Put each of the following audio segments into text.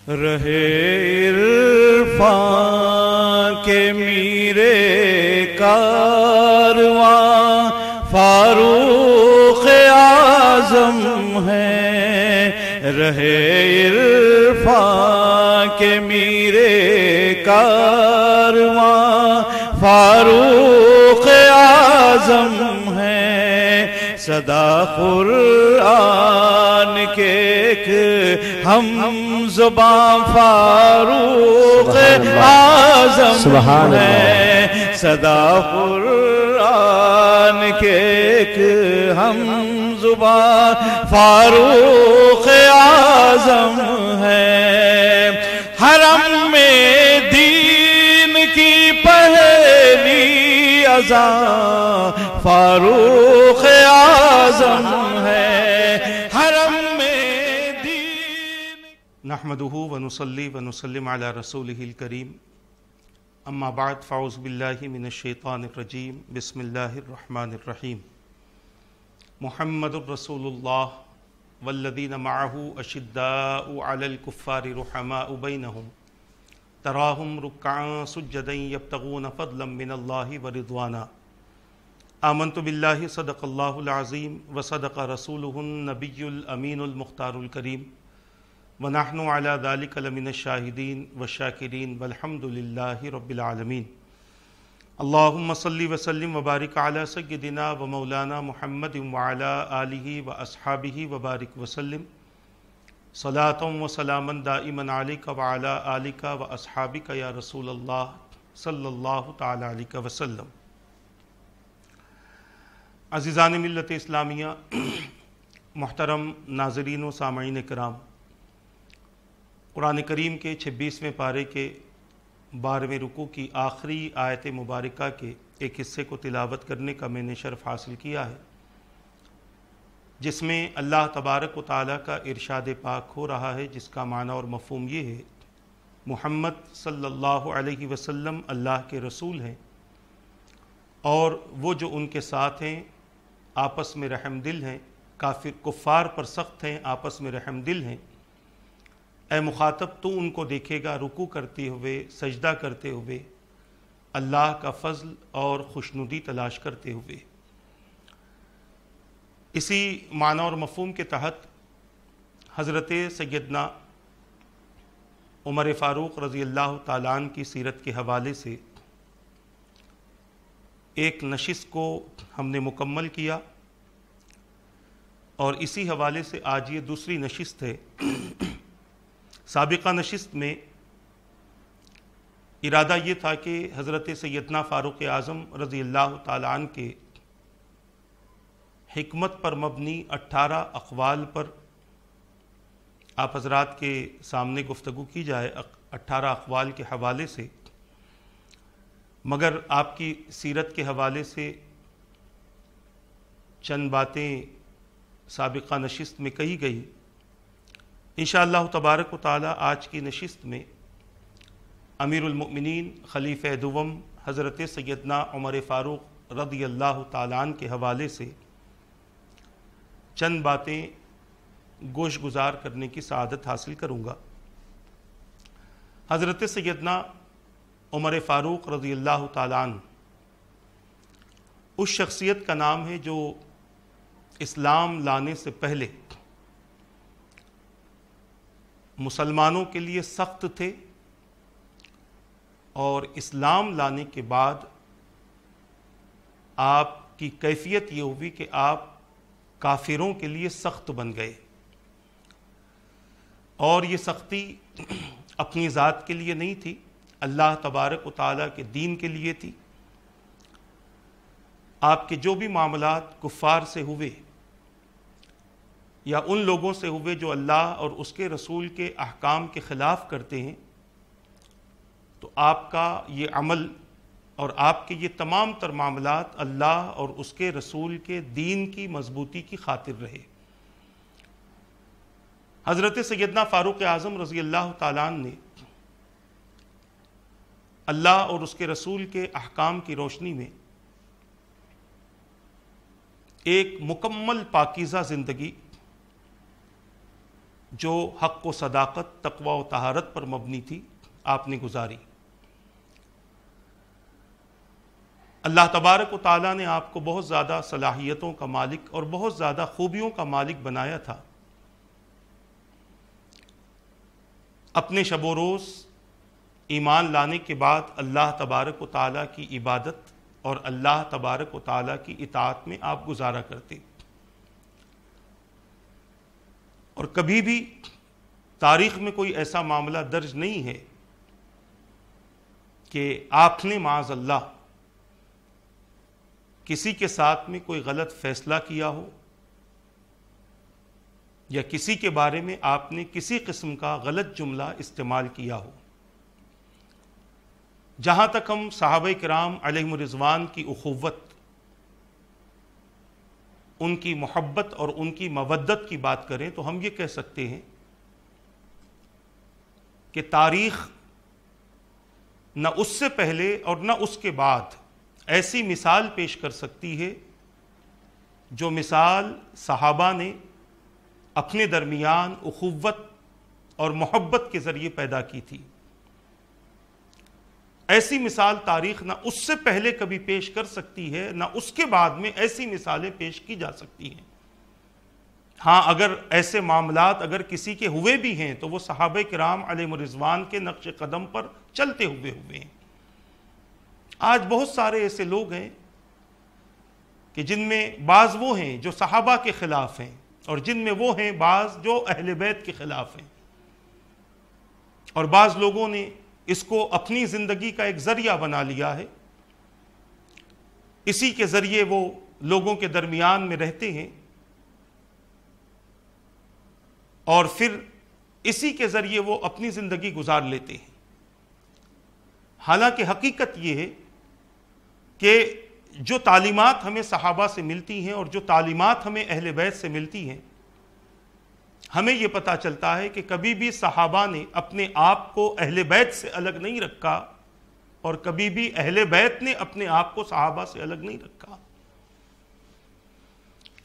رہے عرفان کے میرے کارواں فاروق اعظم ہیں، رہے عرفان کے میرے کارواں فاروق اعظم ہیں، صدا قرآن کے ایک ہم زباں فاروق اعظم ہیں، صدا قرآن کے ایک ہم زباں فاروق اعظم ہیں، حرم میں دین کی پہلی اذان فاروق اعظم ہے، حرم میں دین۔ نحمدہ ونصلی ونسلم علی رسولہ الکریم، اما بعد فاعوذ باللہ من الشیطان الرجیم، بسم اللہ الرحمن الرحیم۔ محمد الرسول اللہ والذین معہ اشداء علی الکفار رحماء بینہم تراہم رکعا سجدا یبتغون فضلا من اللہ ورضوانا۔ آمنت باللہ صدق اللہ العظیم وصدق رسولہ النبی الامین المختار الکریم، ونحن علی ذلک لمن الشاہدین والشاکرین والحمد للہ رب العالمین۔ اللہم صلی وسلم وبارک علی سیدنا و مولانا محمد وعلی آلہ واصحابہ وبارک وسلم، صلاۃ و سلاما دائما علیک وعلی آلک واصحابک یا رسول اللہ صلی اللہ تعالی علیہ وسلم۔ عزیزان ملت اسلامیہ، محترم ناظرین و سامعین کرام، قرآن کریم کے 26ویں پارے کے 12ویں رکوع کی آخری آیت مبارکہ کے ایک حصے کو تلاوت کرنے کا میں نے شرف حاصل کیا ہے، جس میں اللہ تبارک و تعالیٰ کا ارشاد پاک ہو رہا ہے، جس کا معنی اور مفہوم یہ ہے: محمد صلی اللہ علیہ وسلم اللہ کے رسول ہیں، اور وہ جو ان کے ساتھ ہیں آپس میں رحم دل ہیں، کفار پر سخت ہیں، آپس میں رحم دل ہیں۔ اے مخاطب، تو ان کو دیکھے گا رکوع کرتے ہوئے، سجدہ کرتے ہوئے، اللہ کا فضل اور خوشنودی تلاش کرتے ہوئے۔ اسی معنی اور مفہوم کے تحت حضرت سیدنا عمر فاروق رضی اللہ تعالیٰ عنہ کی سیرت کے حوالے سے ایک نشست کو ہم نے مکمل کیا، اور اسی حوالے سے آج یہ دوسری نشست ہے۔ سابقہ نشست میں ارادہ یہ تھا کہ حضرت سیدنا فاروق اعظم رضی اللہ تعالیٰ عنہ کے حکمت پر مبنی 18 اقوال پر آپ حضرات کے سامنے گفتگو کی جائے، 18 اقوال کے حوالے سے، مگر آپ کی سیرت کے حوالے سے چند باتیں سابقہ نشست میں کہی گئی۔ انشاءاللہ تبارک و تعالی آج کی نشست میں امیر المؤمنین خلیفہ دوم حضرت سیدنا عمر فاروق رضی اللہ تعالیٰ عنہ کے حوالے سے چند باتیں گوش گزار کرنے کی سعادت حاصل کروں گا۔ حضرت سیدنا عمر فاروق رضی اللہ تعالیٰ عنہ اس شخصیت کا نام ہے جو اسلام لانے سے پہلے مسلمانوں کے لیے سخت تھے، اور اسلام لانے کے بعد آپ کی کیفیت یہ ہوئی کہ آپ کافروں کے لیے سخت بن گئے، اور یہ سختی اپنی ذات کے لیے نہیں تھی، اللہ تبارک و تعالیٰ کے دین کے لیے تھی۔ آپ کے جو بھی معاملات کفار سے ہوئے یا ان لوگوں سے ہوئے جو اللہ اور اس کے رسول کے احکام کے خلاف کرتے ہیں، تو آپ کا یہ عمل اور آپ کے یہ تمام تر معاملات اللہ اور اس کے رسول کے دین کی مضبوطی کی خاطر رہے۔ حضرت سیدنا فاروق اعظم رضی اللہ تعالیٰ عنہ نے اللہ اور اس کے رسول کے احکام کی روشنی میں ایک مکمل پاکیزہ زندگی جو حق و صداقت، تقوی و طہارت پر مبنی تھی، آپ نے گزاری۔ اللہ تبارک و تعالیٰ نے آپ کو بہت زیادہ صلاحیتوں کا مالک اور بہت زیادہ خوبیوں کا مالک بنایا تھا۔ اپنے شب و روز ایمان لانے کے بعد اللہ تبارک و تعالیٰ کی عبادت اور اللہ تبارک و تعالیٰ کی اطاعت میں آپ گزارا کرتے، اور کبھی بھی تاریخ میں کوئی ایسا معاملہ درج نہیں ہے کہ آپ نے معاذ اللہ کسی کے ساتھ میں کوئی غلط فیصلہ کیا ہو یا کسی کے بارے میں آپ نے کسی قسم کا غلط جملہ استعمال کیا ہو۔ جہاں تک ہم صحابہ کرام علیہم الرضوان کی اخوت، ان کی محبت اور ان کی مودت کی بات کریں تو ہم یہ کہہ سکتے ہیں کہ تاریخ نہ اس سے پہلے اور نہ اس کے بعد ایسی مثال پیش کر سکتی ہے جو مثال صحابہ نے اپنے درمیان اخوت اور محبت کے ذریعے پیدا کی تھی۔ ایسی مثال تاریخ نہ اس سے پہلے کبھی پیش کر سکتی ہے، نہ اس کے بعد میں ایسی مثالیں پیش کی جا سکتی ہیں۔ ہاں، اگر ایسے معاملات اگر کسی کے ہوئے بھی ہیں تو وہ صحابہ کرام علیہم الرضوان کے نقش قدم پر چلتے ہوئے ہیں۔ آج بہت سارے ایسے لوگ ہیں کہ جن میں بعض وہ ہیں جو صحابہ کے خلاف ہیں، اور جن میں وہ ہیں بعض جو اہل بیت کے خلاف ہیں، اور بعض لوگوں نے اس کو اپنی زندگی کا ایک ذریعہ بنا لیا ہے۔ اسی کے ذریعے وہ لوگوں کے درمیان میں رہتے ہیں اور پھر اسی کے ذریعے وہ اپنی زندگی گزار لیتے ہیں۔ حالانکہ حقیقت یہ ہے کہ جو تعلیمات ہمیں صحابہ سے ملتی ہیں اور جو تعلیمات ہمیں اہل بیت سے ملتی ہیں، ہمیں یہ پتہ چلتا ہے کہ کبھی بھی صحابہ نے اپنے آپ کو اہل بیت سے الگ نہیں رکھا، اور کبھی بھی اہل بیت نے اپنے آپ کو صحابہ سے الگ نہیں رکھا۔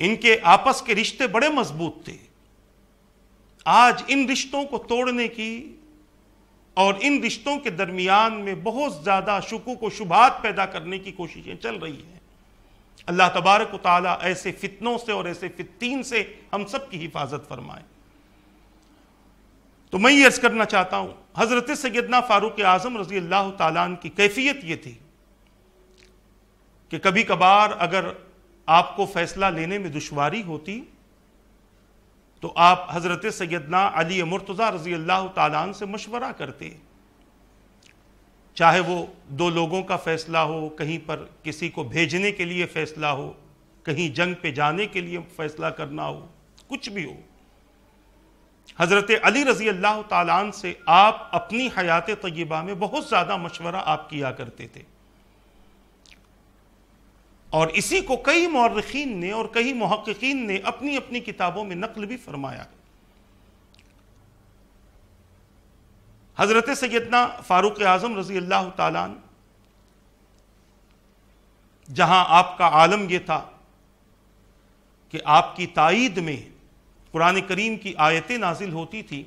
ان کے آپس کے رشتے بڑے مضبوط تھے۔ آج ان رشتوں کو توڑنے کی اور ان رشتوں کے درمیان میں بہت زیادہ شکوک و شبہات پیدا کرنے کی کوششیں چل رہی ہیں۔ اللہ تبارک و تعالیٰ ایسے فتنوں سے اور ایسے فتین سے ہم سب کی حفاظت فرمائے۔ تو میں یہ عرض کرنا چاہتا ہوں، حضرت سیدنا فاروق اعظم رضی اللہ تعالیٰ عنہ کی کیفیت یہ تھی کہ کبھی کبھار اگر آپ کو فیصلہ لینے میں دشواری ہوتی تو آپ حضرت سیدنا علی مرتضیٰ رضی اللہ تعالیٰ عنہ سے مشورہ کرتے، چاہے وہ دو لوگوں کا فیصلہ ہو، کہیں پر کسی کو بھیجنے کے لیے فیصلہ ہو، کہیں جنگ پہ جانے کے لیے فیصلہ کرنا ہو، کچھ بھی ہو۔ حضرت علی رضی اللہ تعالیٰ عنہ سے آپ اپنی حیات طیبہ میں بہت زیادہ مشورہ آپ کیا کرتے تھے، اور اسی کو کئی مورخین نے اور کئی محققین نے اپنی اپنی کتابوں میں نقل بھی فرمایا۔ حضرت سیدنا فاروق اعظم رضی اللہ تعالیٰ عنہ، جہاں آپ کا عالم یہ تھا کہ آپ کی تائید میں قرآن کریم کی آیتیں نازل ہوتی تھی،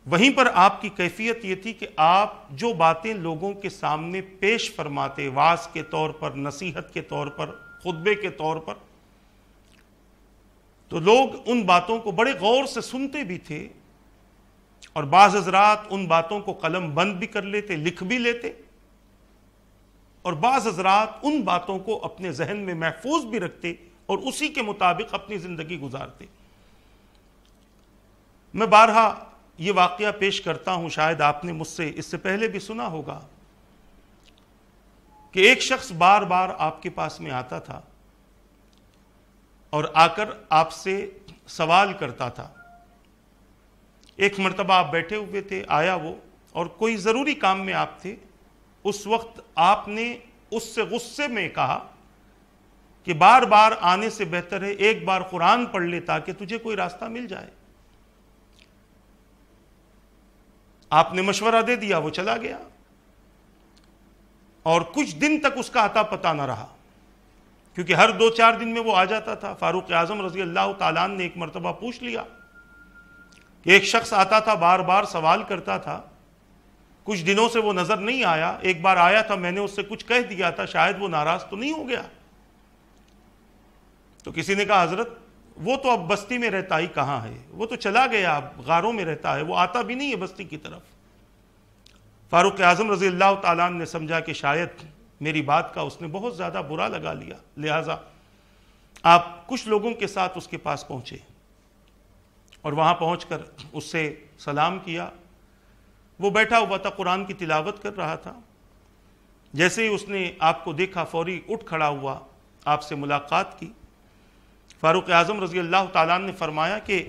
وہیں پر آپ کی کیفیت یہ تھی کہ آپ جو باتیں لوگوں کے سامنے پیش فرماتے، وعظ کے طور پر، نصیحت کے طور پر، خطبے کے طور پر، تو لوگ ان باتوں کو بڑے غور سے سنتے بھی تھے، اور بعض حضرات ان باتوں کو قلم بند بھی کر لیتے، لکھ بھی لیتے، اور بعض حضرات ان باتوں کو اپنے ذہن میں محفوظ بھی رکھتے اور اسی کے مطابق اپنی زندگی گزارتے۔ میں بارہا یہ واقعہ پیش کرتا ہوں، شاید آپ نے مجھ سے اس سے پہلے بھی سنا ہوگا کہ ایک شخص بار بار آپ کے پاس میں آتا تھا اور آ کر آپ سے سوال کرتا تھا۔ ایک مرتبہ آپ بیٹھے ہوئے تھے، آیا وہ، اور کوئی ضروری کام میں آپ تھے۔ اس وقت آپ نے اس سے غصے میں کہا کہ بار بار آنے سے بہتر ہے ایک بار قرآن پڑھ لے تاکہ تجھے کوئی راستہ مل جائے۔ آپ نے مشورہ دے دیا، وہ چلا گیا، اور کچھ دن تک اس کا اتا پتہ نہ رہا، کیونکہ ہر 2-4 دن میں وہ آ جاتا تھا۔ فاروق اعظم رضی اللہ تعالیٰ عنہ نے ایک مرتبہ پوچھ لیا کہ ایک شخص آتا تھا، بار بار سوال کرتا تھا، کچھ دنوں سے وہ نظر نہیں آیا، ایک بار آیا تھا، میں نے اس سے کچھ کہہ دیا تھا، شاید وہ ناراض تو نہیں ہو گیا۔ تو کسی نے کہا حضرت وہ تو اب بستی میں رہتا ہی کہاں ہے، وہ تو چلا گیا، اب غاروں میں رہتا ہے، وہ آتا بھی نہیں ہے بستی کی طرف۔ فاروق اعظم رضی اللہ تعالیٰ عنہ نے سمجھا کہ شاید میری بات کا اس نے بہت زیادہ برا لگا لیا، لہٰذا آپ کچھ لوگوں کے ساتھ اس کے پاس پہنچے اور وہاں پہنچ کر اس سے سلام کیا۔ وہ بیٹھا ہوا تھا، قرآن کی تلاوت کر رہا تھا۔ جیسے ہی اس نے آپ کو دیکھا فوری اٹھ کھڑا ہوا، آپ سے ملاقات کی۔ فاروق اعظم رضی اللہ تعالیٰ نے فرمایا کہ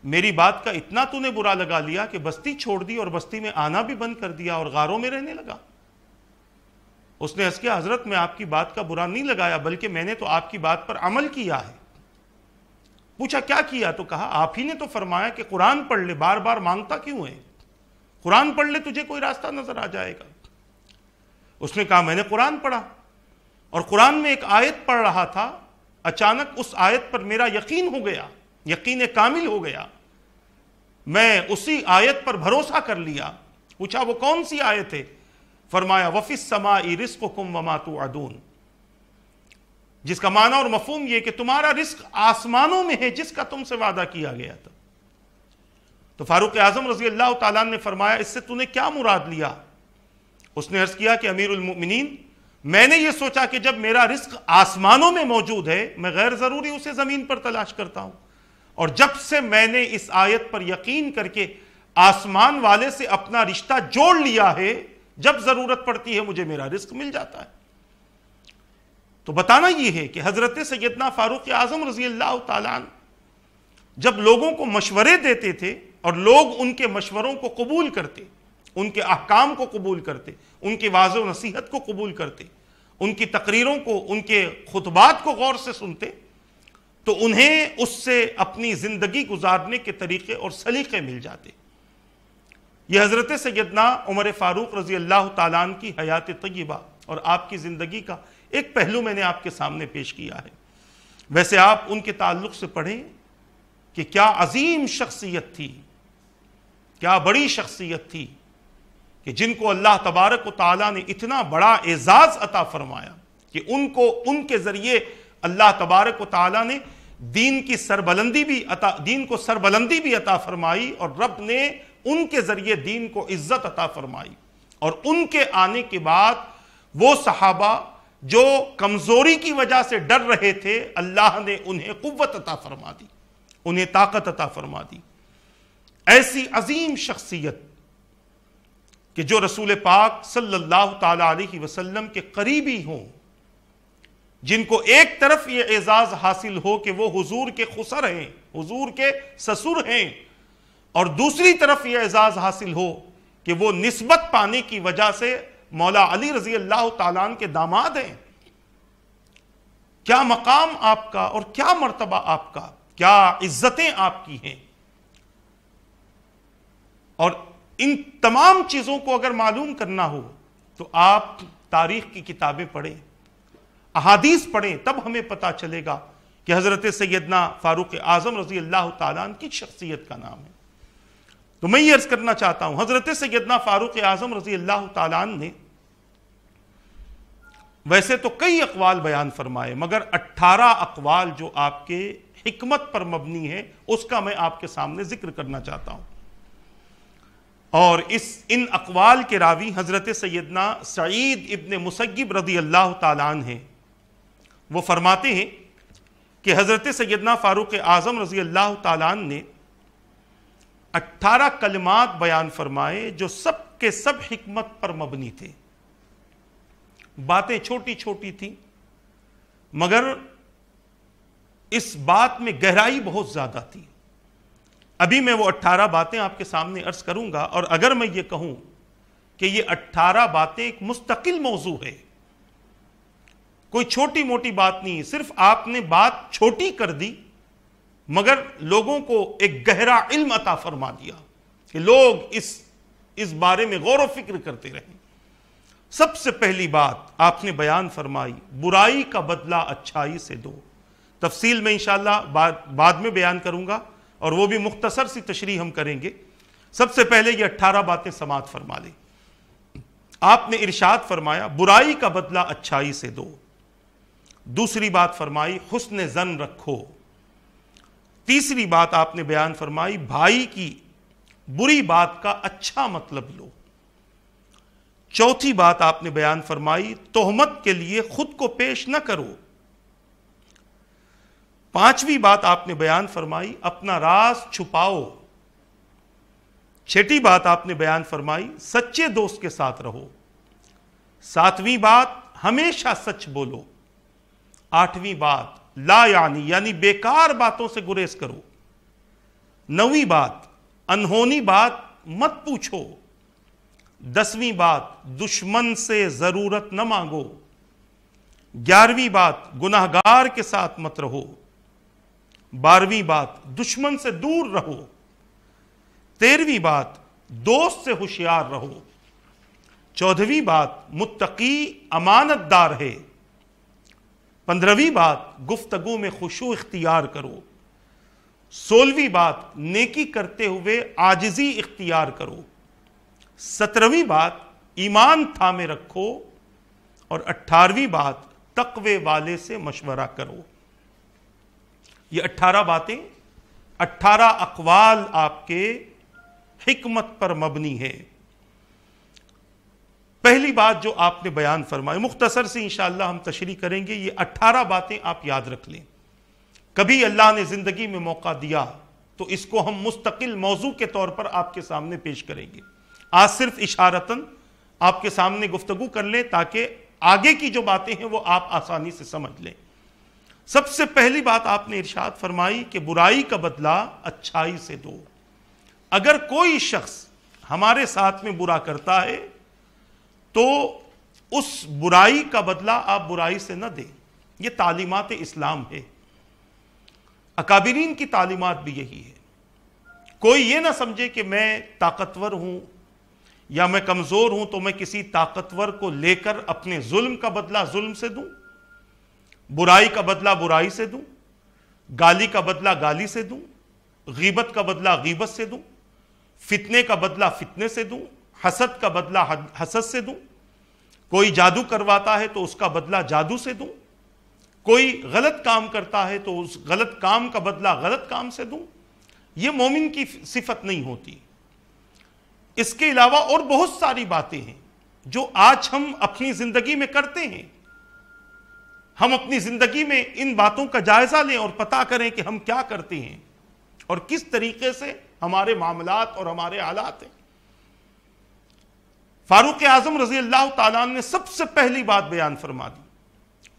میری بات کا اتنا تو نے برا لگا لیا کہ بستی چھوڑ دی اور بستی میں آنا بھی بند کر دیا اور غاروں میں رہنے لگا؟ اس نے عرض کیا حضرت میں آپ کی بات کا برا نہیں لگایا، بلکہ میں نے تو آپ کی بات پر عمل کیا ہے۔ پوچھا کیا کیا؟ تو کہا آپ ہی نے تو فرمایا کہ قرآن پڑھ لے، بار بار مانگتا کیوں ہے؟ قرآن پڑھ لے تجھے کوئی راستہ نظر آ جائے گا۔ اس نے کہا میں نے قرآن پڑھا اور قرآن میں ایک آیت پڑھ رہا تھا، اچانک اس آیت پر میرا یقین ہو گیا، یقین کامل ہو گیا، میں اسی آیت پر بھروسہ کر لیا۔ پوچھا وہ کون سی آیت ہے؟ فرمایا وَفِي السَّمَاءِ رِزْقُكُمْ وَمَا تُوعَدُونَ، جس کا معنی اور مفہوم یہ کہ تمہارا رزق آسمانوں میں ہے جس کا تم سے وعدہ کیا گیا تھا۔ تو فاروق اعظم رضی اللہ تعالیٰ نے فرمایا اس سے تو نے کیا مراد لیا؟ اس نے عرض کیا کہ امیر المؤمنین میں نے یہ سوچا کہ جب میرا رزق آسمانوں میں موجود ہے میں غیر ضروری اسے زمین پر تلاش کرتا ہوں، اور جب سے میں نے اس آیت پر یقین کر کے آسمان والے سے اپنا رشتہ جوڑ لیا ہے، جب ضرورت پڑتی ہے مجھے میرا رزق مل جاتا ہے۔ تو بتانا یہ ہے کہ حضرت سیدنا فاروق اعظم رضی اللہ تعالیٰ عنہ جب لوگوں کو مشورے دیتے تھے اور لوگ ان کے مشوروں کو قبول کرتے، ان کے احکام کو قبول کرتے، ان کی واضح و نصیحت کو قبول کرتے، ان کی تقریروں کو، ان کے خطبات کو غور سے سنتے، تو انہیں اس سے اپنی زندگی گزارنے کے طریقے اور سلیقے مل جاتے۔ یہ حضرت سیدنا عمر فاروق رضی اللہ تعالیٰ عنہ کی حیات طیبہ اور آپ کی زندگی کا ایک پہلو میں نے آپ کے سامنے پیش کیا ہے۔ ویسے آپ ان کے تعلق سے پڑھیں کہ کیا عظیم شخصیت تھی، کیا بڑی شخصیت تھی کہ جن کو اللہ تبارک و تعالیٰ نے اتنا بڑا اعزاز عطا فرمایا کہ ان کے ذریعے اللہ تبارک و تعالیٰ نے دین کو سربلندی بھی عطا فرمائی، اور رب نے ان کے ذریعے دین کو عزت عطا فرمائی۔ اور ان کے آنے کے بعد وہ صحابہ جو کمزوری کی وجہ سے ڈر رہے تھے، اللہ نے انہیں قوت عطا فرما دی، انہیں طاقت عطا فرما دی۔ ایسی عظیم شخصیت کہ جو رسول پاک صلی اللہ تعالیٰ علیہ وسلم کے قریبی ہوں، جن کو ایک طرف یہ اعزاز حاصل ہو کہ وہ حضور کے خسر ہیں، حضور کے سسر ہیں، اور دوسری طرف یہ اعزاز حاصل ہو کہ وہ نسبت پانے کی وجہ سے مولا علی رضی اللہ تعالیٰ عنہ کے داماد ہیں۔ کیا مقام آپ کا اور کیا مرتبہ آپ کا، کیا عزتیں آپ کی ہیں۔ اور ان تمام چیزوں کو اگر معلوم کرنا ہو تو آپ تاریخ کی کتابیں پڑھیں، احادیث پڑھیں، تب ہمیں پتہ چلے گا کہ حضرت سیدنا فاروق اعظم رضی اللہ تعالیٰ عنہ کی شخصیت کا نام ہے۔ تو میں یہ عرض کرنا چاہتا ہوں حضرت سیدنا فاروق اعظم رضی اللہ تعالیٰ عنہ نے ویسے تو کئی اقوال بیان فرمائے، مگر 18 اقوال جو آپ کے حکمت پر مبنی ہے اس کا میں آپ کے سامنے ذکر کرنا چاہتا ہوں۔ اور ان اقوال کے راوی حضرت سیدنا سعید ابن مسیب رضی اللہ تعالیٰ عنہ ہیں۔ وہ فرماتے ہیں کہ حضرت سیدنا فاروق اعظم رضی اللہ تعالیٰ عنہ نے 18 کلمات بیان فرمائے جو سب کے سب حکمت پر مبنی تھے۔ باتیں چھوٹی چھوٹی تھیں مگر اس بات میں گہرائی بہت زیادہ تھی۔ ابھی میں وہ 18 باتیں آپ کے سامنے عرض کروں گا، اور اگر میں یہ کہوں کہ یہ 18 باتیں ایک مستقل موضوع ہے، کوئی چھوٹی موٹی بات نہیں، صرف آپ نے بات چھوٹی کر دی مگر لوگوں کو ایک گہرا علم عطا فرما دیا کہ لوگ اس بارے میں غور و فکر کرتے رہیں۔ سب سے پہلی بات آپ نے بیان فرمائی، برائی کا بدلہ اچھائی سے دو۔ تفصیل میں انشاءاللہ بعد میں بیان کروں گا، اور وہ بھی مختصر سی تشریح ہم کریں گے۔ سب سے پہلے یہ 18 باتیں سماعت فرما لیں۔ آپ نے ارشاد فرمایا برائی کا بدلہ اچھائی سے دو۔ دوسری بات فرمائی حسن ظن رکھو۔ تیسری بات آپ نے بیان فرمائی بھائی کی بری بات کا اچھا مطلب لو۔ چوتھی بات آپ نے بیان فرمائی تہمت کے لیے خود کو پیش نہ کرو۔ پانچویں بات آپ نے بیان فرمائی اپنا راز چھپاؤ۔ چھٹی بات آپ نے بیان فرمائی سچے دوست کے ساتھ رہو۔ ساتویں بات ہمیشہ سچ بولو۔ آٹھویں بات لا یعنی بیکار باتوں سے گریز کرو۔ نویں بات انہونی بات مت پوچھو۔ 10ویں بات دشمن سے ضرورت نہ مانگو۔ 11ویں بات گناہگار کے ساتھ مت رہو۔ 12ویں بات دشمن سے دور رہو۔ 13ویں بات دوست سے ہوشیار رہو۔ 14ویں بات متقی امانت دار ہے۔ 15ویں بات گفتگو میں خشوع اختیار کرو۔ 16ویں بات نیکی کرتے ہوئے عاجزی اختیار کرو۔ 17ویں بات ایمان تھامے رکھو۔ اور 18ویں بات تقوی والے سے مشورہ کرو۔ یہ 18 باتیں 18 اقوال آپ کے حکمت پر مبنی ہے۔ پہلی بات جو آپ نے بیان فرمائی مختصر سے انشاءاللہ ہم تشریح کریں گے، یہ 18 باتیں آپ یاد رکھ لیں۔ کبھی اللہ نے زندگی میں موقع دیا تو اس کو ہم مستقل موضوع کے طور پر آپ کے سامنے پیش کریں گے۔ آج صرف اشارتاً آپ کے سامنے گفتگو کر لیں تاکہ آگے کی جو باتیں ہیں وہ آپ آسانی سے سمجھ لیں۔ سب سے پہلی بات آپ نے ارشاد فرمائی کہ برائی کا بدلہ اچھائی سے دو۔ اگر کوئی شخص ہمارے ساتھ میں برا کرتا ہے تو اس برائی کا بدلہ آپ برائی سے نہ دیں۔ یہ تعلیمات اسلام ہے، اکابرین کی تعلیمات بھی یہی ہے۔ کوئی یہ نہ سمجھے کہ میں طاقتور ہوں یا میں کمزور ہوں تو میں کسی طاقتور کو لے کر اپنے ظلم کا بدلہ ظلم سے دوں، برائی کا بدلہ برائی سے دوں، گالی کا بدلہ گالی سے دوں، غیبت کا بدلہ غیبت سے دوں، فتنے کا بدلہ فتنے سے دوں، حسد کا بدلہ حسد سے دوں۔ کوئی جادو کرواتا ہے تو اس کا بدلہ جادو سے دوں، کوئی غلط کام کرتا ہے تو اس غلط کام کا بدلہ غلط کام سے دوں۔ یہ مومن کی صفت نہیں ہوتی۔ اس کے علاوہ اور بہت ساری باتیں ہیں جو آج ہم اپنی زندگی میں کرتے ہیں۔ ہم اپنی زندگی میں ان باتوں کا جائزہ لیں اور پتہ کریں کہ ہم کیا کرتے ہیں اور کس طریقے سے ہمارے معاملات اور ہمارے حالات ہیں۔ فاروق اعظم رضی اللہ تعالیٰ عنہ نے سب سے پہلی بات بیان فرما دی،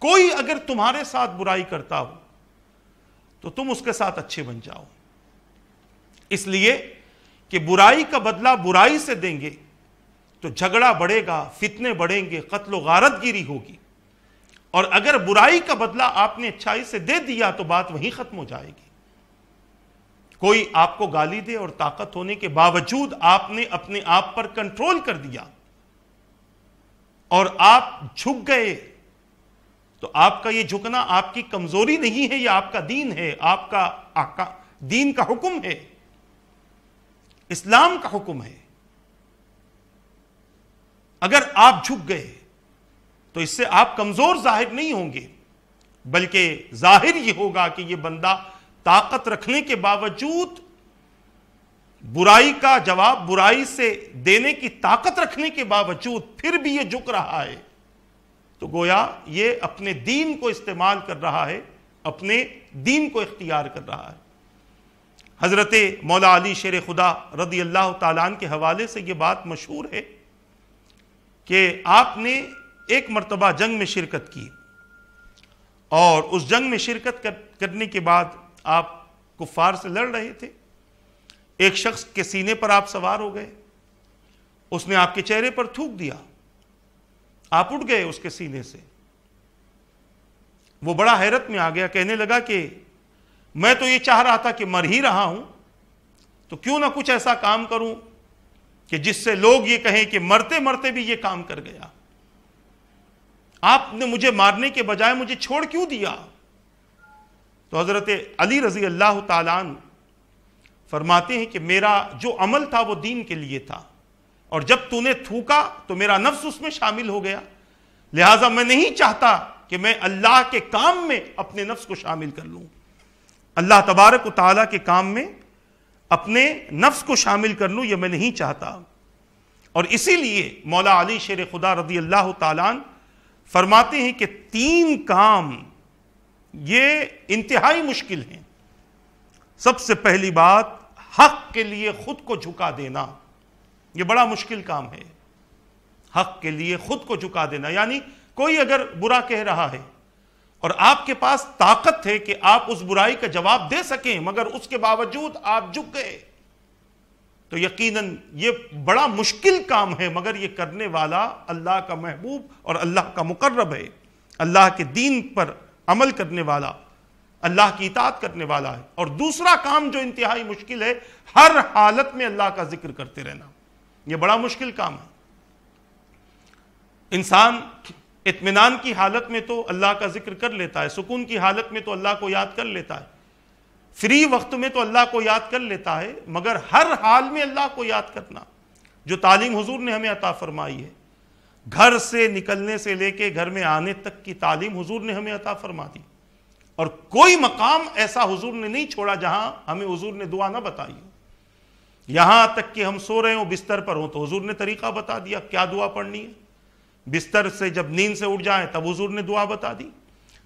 کوئی اگر تمہارے ساتھ برائی کرتا ہو تو تم اس کے ساتھ اچھے بن جاؤ، اس لیے کہ برائی کا بدلہ برائی سے دیں گے تو جھگڑا بڑھے گا، فتنے بڑھیں گے، قتل و غارت گیری ہوگی، اور اگر برائی کا بدلہ آپ نے اچھائی سے دے دیا تو بات وہیں ختم ہو جائے گی۔ کوئی آپ کو گالی دے اور طاقت ہونے کے باوجود آپ نے اپنے آپ پر کنٹرول کر دیا اور آپ جھک گئے تو آپ کا یہ جھکنا آپ کی کمزوری نہیں ہے، یہ آپ کا دین ہے، آپ کا دین کا حکم ہے، اسلام کا حکم ہے۔ اگر آپ جھک گئے تو اس سے آپ کمزور ظاہر نہیں ہوں گے، بلکہ ظاہر یہ ہوگا کہ یہ بندہ طاقت رکھنے کے باوجود برائی کا جواب برائی سے دینے کی طاقت رکھنے کے باوجود پھر بھی یہ جھک رہا ہے، تو گویا یہ اپنے دین کو استعمال کر رہا ہے، اپنے دین کو اختیار کر رہا ہے۔ حضرت مولا علی شیر خدا رضی اللہ تعالیٰ عنہ کے حوالے سے یہ بات مشہور ہے کہ آپ نے ایک مرتبہ جنگ میں شرکت کی، اور اس جنگ میں شرکت کرنے کے بعد آپ کفار سے لڑ رہے تھے۔ ایک شخص کے سینے پر آپ سوار ہو گئے، اس نے آپ کے چہرے پر تھوک دیا، آپ اٹھ گئے اس کے سینے سے۔ وہ بڑا حیرت میں آ گیا، کہنے لگا کہ میں تو یہ چاہ رہا تھا کہ مر ہی رہا ہوں، تو کیوں نہ کچھ ایسا کام کروں کہ جس سے لوگ یہ کہیں کہ مرتے مرتے بھی یہ کام کر گیا۔ آپ نے مجھے مارنے کے بجائے مجھے چھوڑ کیوں دیا؟ تو حضرت علی رضی اللہ تعالیٰ عنہ فرماتے ہیں کہ میرا جو عمل تھا وہ دین کے لیے تھا، اور جب تو نے تھوکا تو میرا نفس اس میں شامل ہو گیا، لہٰذا میں نہیں چاہتا کہ میں اللہ کے کام میں اپنے نفس کو شامل کر لوں، اللہ تبارک و تعالیٰ کے کام میں اپنے نفس کو شامل کر لوں، یہ میں نہیں چاہتا۔ اور اسی لیے مولا علی شیر خدا رضی اللہ تعالیٰ عنہ فرماتے ہیں کہ 3 کام یہ انتہائی مشکل ہیں۔ سب سے پہلی بات، حق کے لیے خود کو جھکا دینا، یہ بڑا مشکل کام ہے۔ حق کے لیے خود کو جھکا دینا، یعنی کوئی اگر برا کہہ رہا ہے اور آپ کے پاس طاقت ہے کہ آپ اس برائی کا جواب دے سکیں، مگر اس کے باوجود آپ جھک گئے، تو یقیناً یہ بڑا مشکل کام ہے، مگر یہ کرنے والا اللہ کا محبوب اور اللہ کا مقرب ہے، اللہ کے دین پر عمل کرنے والا، اللہ کی اطاعت کرنے والا ہے۔ اور دوسرا کام جو انتہائی مشکل ہے، ہر حالت میں اللہ کا ذکر کرتے رہنا، یہ بڑا مشکل کام ہے۔ انسان اطمینان کی حالت میں تو اللہ کا ذکر کر لیتا ہے، سکون کی حالت میں تو اللہ کو یاد کر لیتا ہے، فری وقت میں تو اللہ کو یاد کر لیتا ہے، مگر ہر حال میں اللہ کو یاد کرنا، جو تعلیم حضور نے ہمیں عطا فرمائی ہے، گھر سے نکلنے سے لے کے گھر میں آنے تک کی تعلیم حضور نے ہمیں عطا فرما دی، اور کوئی مقام ایسا حضور نے نہیں چھوڑا جہاں ہمیں حضور نے دعا نہ بتائی ہو۔ یہاں تک کہ ہم سو رہے ہوں، بستر پر ہوں، تو حضور نے طریقہ بتا دیا کیا دعا پڑھنی ہے۔ بستر سے جب نیند سے اٹھ جائیں تب حضور نے دعا بتا دی،